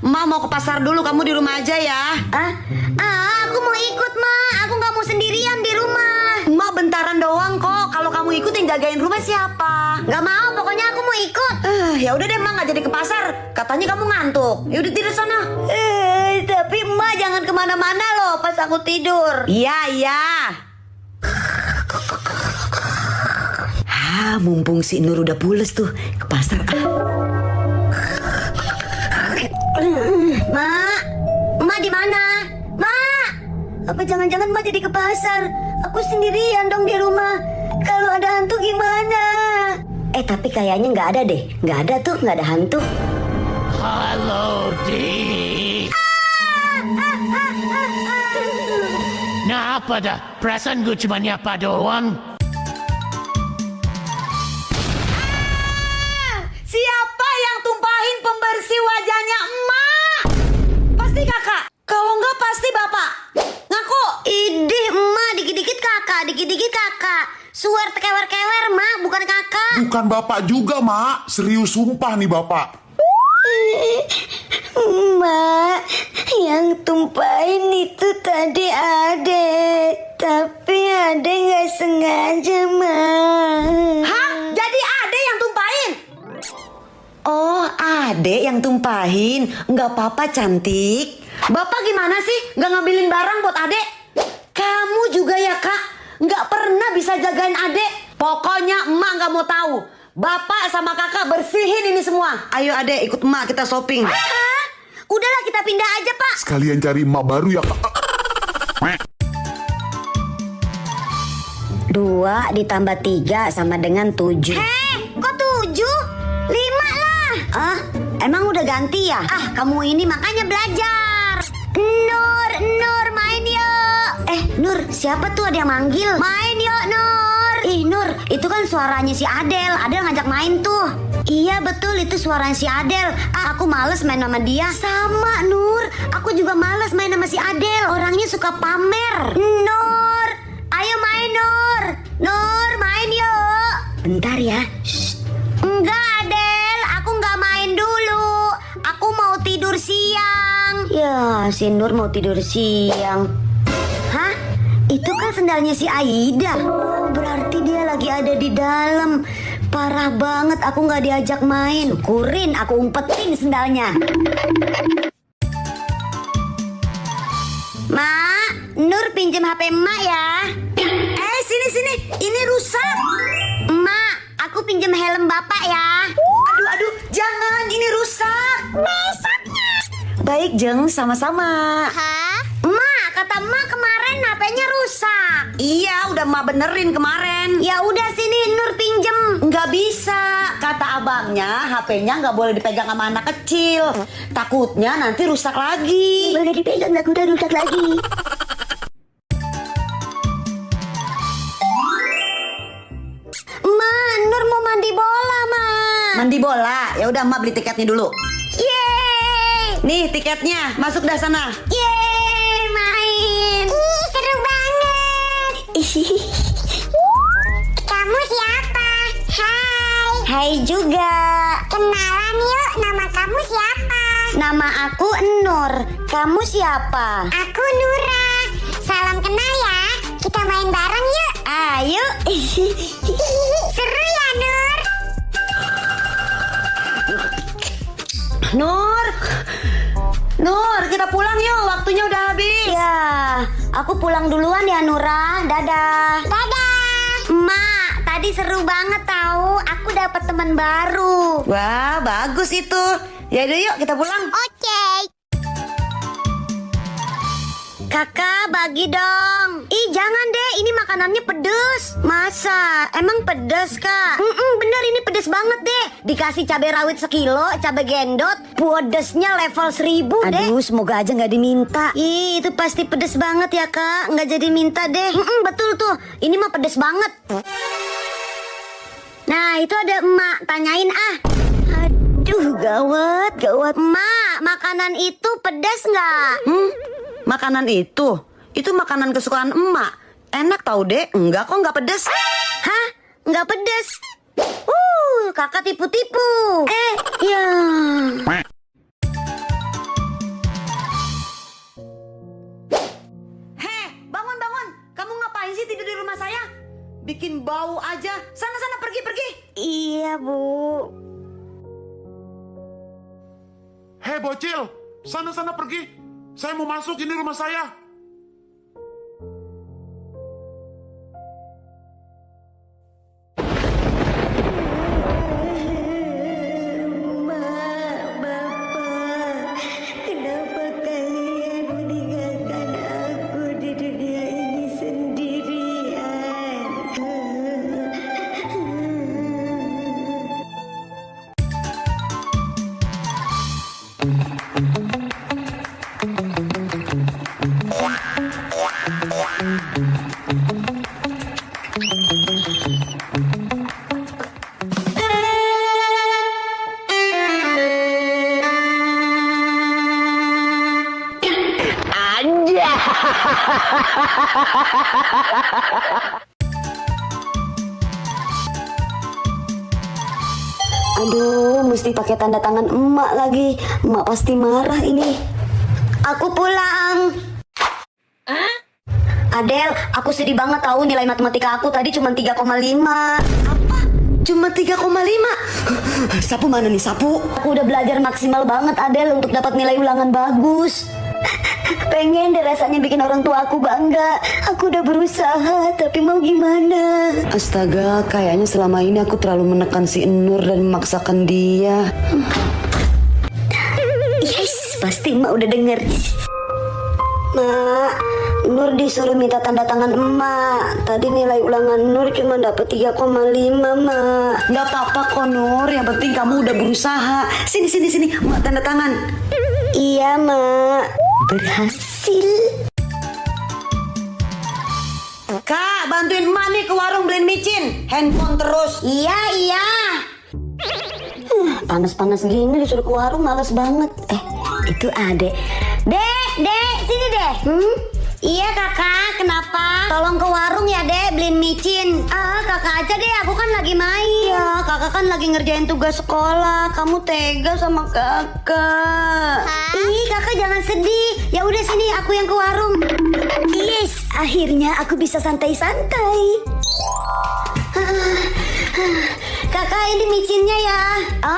Emak mau ke pasar dulu, kamu di rumah aja ya. Aku mau ikut, Ma. Aku nggak mau sendirian di rumah. Emak bentaran doang kok. Kalau kamu ikut yang jagain rumah siapa? Nggak mau, pokoknya aku mau ikut. Ya udah deh, Emak nggak jadi ke pasar. Katanya kamu ngantuk. Ya udah tidur sana. Tapi Emak jangan kemana-mana loh pas aku tidur. Iya. Mumpung si Nur udah pules tuh ke pasar. Ma di mana? Ma, apa jangan-jangan Ma jadi ke pasar? Aku sendirian dong di rumah. Kalau ada hantu gimana? Tapi kayaknya nggak ada deh. Nggak ada tuh, nggak ada hantu. Halo, Dik. Nah, apa dah? Perasaan gue cuma nyapa doang. Siapa yang tumpahin pembersih wajahnya emak? Pasti kakak. Kalau enggak pasti bapak. Ngaku. Idih, Emak, dikit-dikit kakak. Suar kewer-kewer, Mak, bukan kakak. Bukan bapak juga, Mak. Serius sumpah nih bapak. Mak, yang tumpahin itu tadi Ade. Tapi Ade nggak sengaja, Mak. Hah? Jadi Ade yang tumpahin? Oh, Ade yang tumpahin. Nggak apa-apa, cantik. Bapak gimana sih? Nggak ngambilin barang buat Ade? Kamu juga ya, Kak? Nggak pernah bisa jagain Ade. Pokoknya emak nggak mau tahu. Bapak sama kakak bersihin ini semua. Ayo Ade, ikut emak kita shopping. Udahlah, kita pindah aja, Pak. Sekalian cari emak baru ya. 2 ditambah 3 sama dengan 7. Kok 7? 5 lah. Emang udah ganti ya? Kamu ini makanya belajar. Nur, main yuk. Nur, siapa tuh ada yang manggil? Main yuk, Nur. Nur, itu kan suaranya si Adel. Adel ngajak main tuh. Iya betul, itu suaranya si Adel. Aku males main sama dia. Sama, Nur. Aku juga males main sama si Adel. Orangnya suka pamer. Nur, ayo main, Nur. Nur, main yuk. Bentar ya. Enggak, Adel. Aku nggak main dulu. Aku mau tidur siang. Ya, si Nur mau tidur siang. Hah? Itu kan sendalnya si Aida. Berarti dia lagi ada di dalam. Parah banget, aku nggak diajak main. Syukurin aku umpetin sendalnya. Mak, Nur pinjem HP Emak ya. Sini. Ini rusak. Emak, aku pinjem helm Bapak ya. Aduh, jangan. Ini rusak. Baik, Jeng. Sama-sama. Emak, kata Emak kemarin HP-nya rusak. Iya, udah emak benerin kemarin. Ya udah sini Nur pinjem. Nggak bisa, kata abangnya HP-nya nggak boleh dipegang sama anak kecil. Takutnya nanti rusak lagi. Boleh dipegang, nggak udah rusak lagi. Ma, Nur mau mandi bola, Ma. Mandi bola, ya udah emak beli tiketnya dulu. Yeay, Nih tiketnya, masuk dah sana. yeay, main. Seru banget. Kamu siapa? Hai juga. Kenalan yuk, nama kamu siapa? Nama aku Nur. Kamu siapa? Aku Nura. Salam kenal ya. Kita main bareng yuk. Ayo. Seru ya, Nur? Nur, kita pulang yuk, waktunya udah habis. Ya, aku pulang duluan ya, Nura. Dadah. Dadah. Mak, tadi seru banget tahu. Aku dapat teman baru. Wah, bagus itu. Ya udah yuk, kita pulang. Oke. Kakak, bagi dong. Ih, jangan deh, ini makanannya pedes. Masa? Emang pedes, Kak? Bener, ini pedes banget deh. Dikasih cabai rawit sekilo, cabai gendot, pedesnya level 1000 deh. Aduh, semoga aja nggak diminta. Ih, itu pasti pedes banget ya, Kak. Nggak jadi minta deh. Betul tuh, ini mah pedes banget. Nah, itu ada emak, tanyain ah. Aduh, gawat. Emak, makanan itu pedas nggak? Makanan itu makanan kesukaan emak. Enak tau deh, enggak kok nggak pedes. Hah? Nggak pedes? Kakak tipu-tipu. Ya. bikin bau aja. Sana pergi. Iya, Bu. Hei bocil, sana pergi. Saya mau masuk, ini rumah saya. Bapak, kenapa kalian meninggalkan aku di dunia ini sendirian? Aduh, mesti pakai tanda tangan emak lagi. Emak pasti marah ini. Aku pulang. Adel, aku sedih banget tahu nilai matematika aku tadi cuma 3,5. Apa? Cuma 3,5? Sapu mana nih sapu? Aku udah belajar maksimal banget Adel untuk dapat nilai ulangan bagus. Pengen deh rasanya bikin orang tua aku bangga. Aku udah berusaha, tapi mau gimana? Astaga, kayaknya selama ini aku terlalu menekan si Nur dan memaksakan dia. Yes, pasti emak udah denger. Mak, Nur disuruh minta tanda tangan emak. Tadi nilai ulangan Nur cuma dapet 3,5, Mak. Gak apa-apa kok Nur, yang penting kamu udah berusaha. Sini, Mak tanda tangan. Iya, Mak. Berhasil. Kak, bantuin emak nih ke warung beliin micin. Handphone terus. Iya. Panas-panas gini disuruh ke warung males banget. Itu Adek. Dek, sini deh. Iya kakak, kenapa? Tolong ke warung ya dek, beliin micin. Kakak aja deh, aku kan lagi main. Ya, kakak kan lagi ngerjain tugas sekolah. Kamu tega sama kakak. Ih, kakak jangan sedih. Ya udah sini, aku yang ke warung. Yes, akhirnya aku bisa santai-santai. Kakak ini micinnya ya.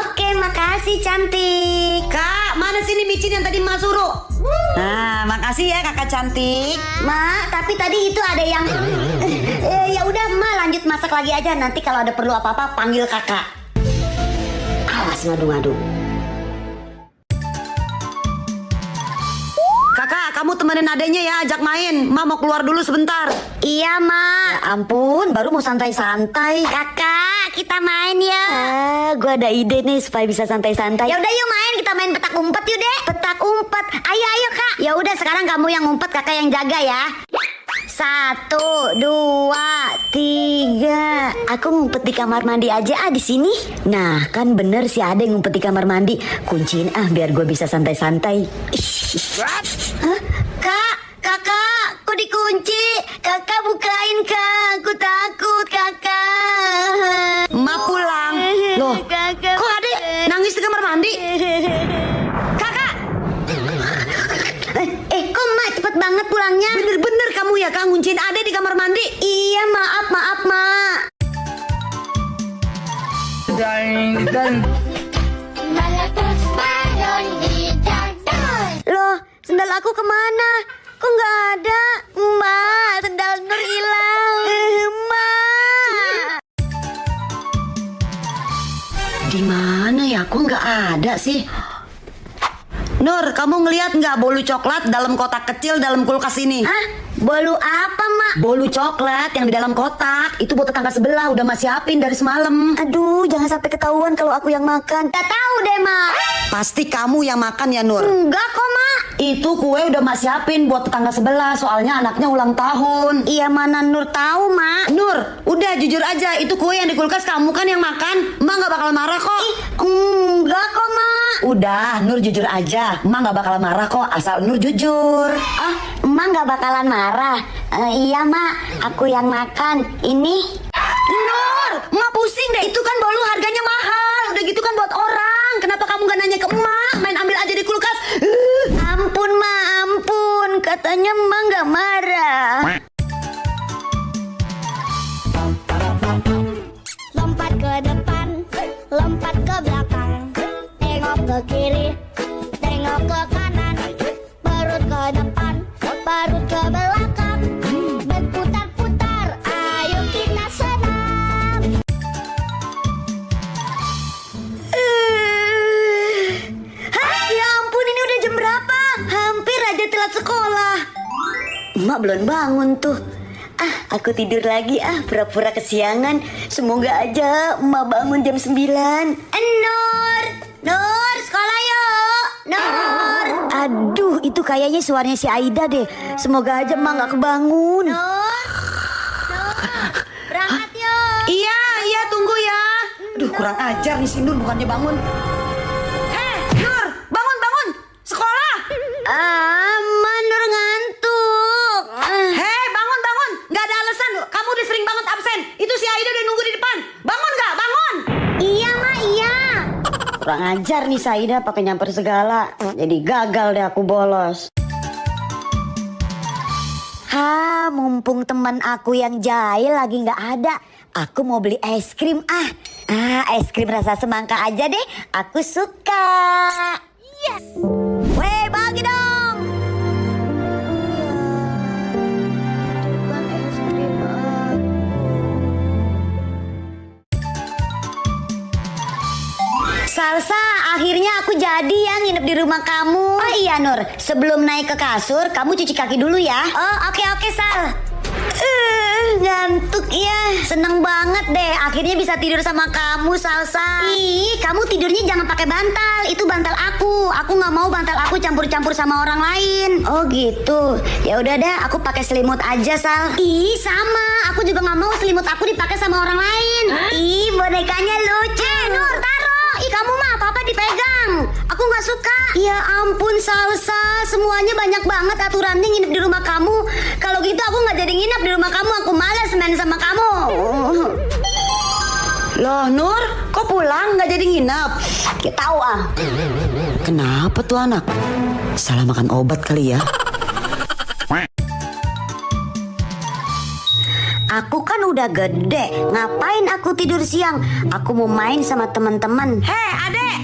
Oke, makasih cantik. Kak, mana sini micin yang tadi emak suruh? Nah, makasih ya kakak cantik. Mak, tapi tadi itu ada yang ya udah, Mak lanjut masak lagi aja. Nanti kalau ada perlu apa-apa panggil kakak. Awas ngadu-ngadu. Kakak, kamu temenin adenya ya, ajak main. Emak mau keluar dulu sebentar. Iya, Mak. Ya ampun, baru mau santai-santai. Kakak, kita main ya. Gua ada ide nih supaya bisa santai-santai. Ya udah yuk main, kita main petak umpet yuk deh. Petak umpet. Ayo Kak. Ya udah sekarang kamu yang ngumpet, kakak yang jaga ya. 1, 2, 3. Aku ngumpet di kamar mandi aja di sini. Nah, kan bener si Ade ngumpet di kamar mandi. Kunciin biar gue bisa santai-santai. Hah? Kakak, kok dikunci? Kakak bukain Kak, aku takut kakak. Emak pulang. Loh, Kakak, kok Ade nangis di kamar mandi? Kakak, kok Mak cepet banget pulangnya? bener-bener kamu ya Kak ngunciin Ade di kamar mandi? Iya, maaf Mak. Loh, sendal aku kemana? Kok nggak ada? Mak, sendal Nur hilang. Mak. Di mana ya? Kok nggak ada sih? Nur, kamu ngelihat nggak bolu coklat dalam kotak kecil dalam kulkas ini? Hah? Bolu apa, Mak? Bolu coklat yang di dalam kotak. Itu buat tetangga sebelah, udah Mas siapin dari semalam. Aduh, jangan sampai ketahuan kalau aku yang makan. Gak tahu deh, Mak. Pasti kamu yang makan ya, Nur? Enggak kok, Mak. Itu kue udah Mas siapin buat tetangga sebelah, soalnya anaknya ulang tahun. Iya, mana Nur tahu, Mak. Nur, udah jujur aja, itu kue yang di kulkas kamu kan yang makan. Emak nggak bakal marah kok. Enggak kok, Mak. Udah, Nur jujur aja. Emak nggak bakal marah kok, asal Nur jujur. Emak nggak bakalan marah. Iya, Mak. Aku yang makan. Ini. Nur, emak pusing deh. Itu kan bolu harganya mahal. Udah gitu kan buat orang. Kenapa kamu nggak nanya ke emak? Main ambil aja di kulkas. Ampun, Mak. Ampun. Katanya Emak nggak marah. Emak belum bangun tuh. Aku tidur lagi pura-pura kesiangan. Semoga aja emak bangun jam 9. Nur, sekolah yuk. Nur. Aduh, itu kayaknya suaranya si Aida deh. Semoga aja emak gak kebangun. Nur, berangkat yuk. Iya, tunggu ya. Aduh, kurang ajar nih si Nur, bukannya bangun. Nur, bangun. Sekolah. Emak, Nur ngantuk. Bangun. Gak ada alasan. Kamu udah sering banget absen. Itu si Aida udah nunggu di depan. Bangun gak? Bangun. Iya, Ma, iya. Kurang ajar nih Saida pakai nyamper segala. Jadi gagal deh aku bolos. Mumpung teman aku yang jahil lagi nggak ada. Aku mau beli es krim es krim rasa semangka aja deh. Aku suka. Yes. Weh, bagi dong. Bukan es krim. Salsa, akhirnya aku jadi ya nginep di rumah kamu. Oh iya Nur, sebelum naik ke kasur, kamu cuci kaki dulu ya. Oh oke Sal. Ngantuk ya. Seneng banget deh, akhirnya bisa tidur sama kamu Salsa. Ih, kamu tidurnya jangan pakai bantal. Itu bantal aku. Aku nggak mau bantal aku campur-campur sama orang lain. Oh gitu. Ya udah deh, aku pakai selimut aja Sal. Ih sama, aku juga nggak mau selimut aku dipakai sama orang lain. Ih bonekanya lucu. Nur taruh. Ih kamu mah apa-apa dipegang. Aku nggak suka. Ya ampun Salsa, semuanya banyak banget aturannya nginep di rumah kamu. Kalau gitu aku nggak jadi nginep di rumah kamu. Aku malas main sama kamu. Loh Nur, kok pulang gak jadi nginep? Kita tahu Kenapa tuh anak? Salah makan obat kali ya? Aku kan udah gede. Ngapain aku tidur siang? Aku mau main sama teman-teman. Hei adek,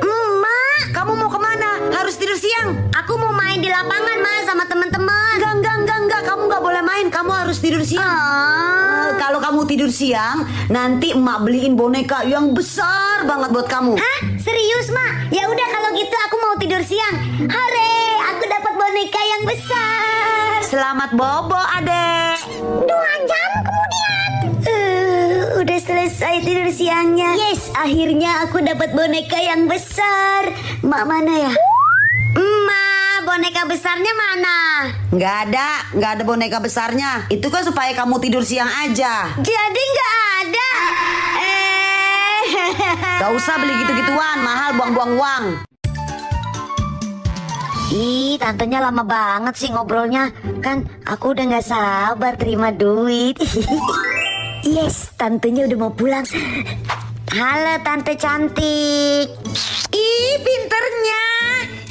Emak, kamu mau kemana? Harus tidur siang? aku mau main di lapangan Ma sama teman-teman. Enggak, kamu gak boleh main. Kamu harus tidur siang. Kalau kamu tidur siang, nanti emak beliin boneka yang besar banget buat kamu. Hah? Serius, Ma? Ya udah kalau gitu aku mau tidur siang. Hore, aku dapat boneka yang besar. Selamat bobo, adek. 2 jam kemudian. Udah selesai tidur siangnya. Yes, akhirnya aku dapat boneka yang besar. Mak mana ya? Emak, boneka besarnya mana? Nggak ada boneka besarnya. Itu kan supaya kamu tidur siang aja. Jadi nggak ada. Gak usah beli gitu-gituan, mahal buang-buang uang. Ih, tantenya lama banget sih ngobrolnya. Kan aku udah nggak sabar terima duit. Yes, tantenya udah mau pulang. Halo tante cantik. Ih, pinternya.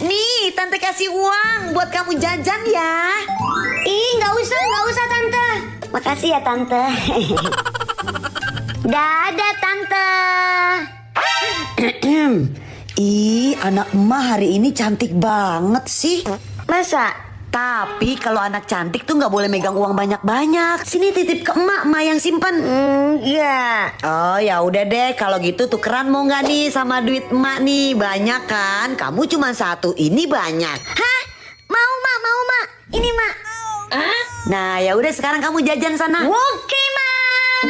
Nih, tante kasih uang buat kamu jajan ya. Ih, nggak usah tante. Makasih ya tante. Dadah tante. Ih, anak emak hari ini cantik banget sih. Masa? Tapi kalau anak cantik tuh nggak boleh megang uang banyak-banyak. Sini titip ke emak yang simpan. Iya. Oh ya udah deh, kalau gitu tukeran mau nggak nih sama duit emak nih? Banyak kan? Kamu cuma 1, ini banyak. Hah? Mau mak. Ini mak. Nah ya udah sekarang kamu jajan sana. Oke mak.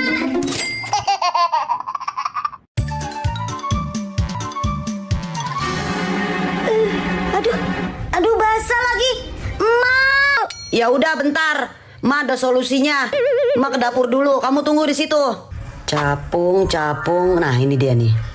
Aduh basah lagi. Mak. Ya udah bentar, emak ada solusinya. Emak ke dapur dulu, kamu tunggu di situ. Capung. Nah ini dia nih.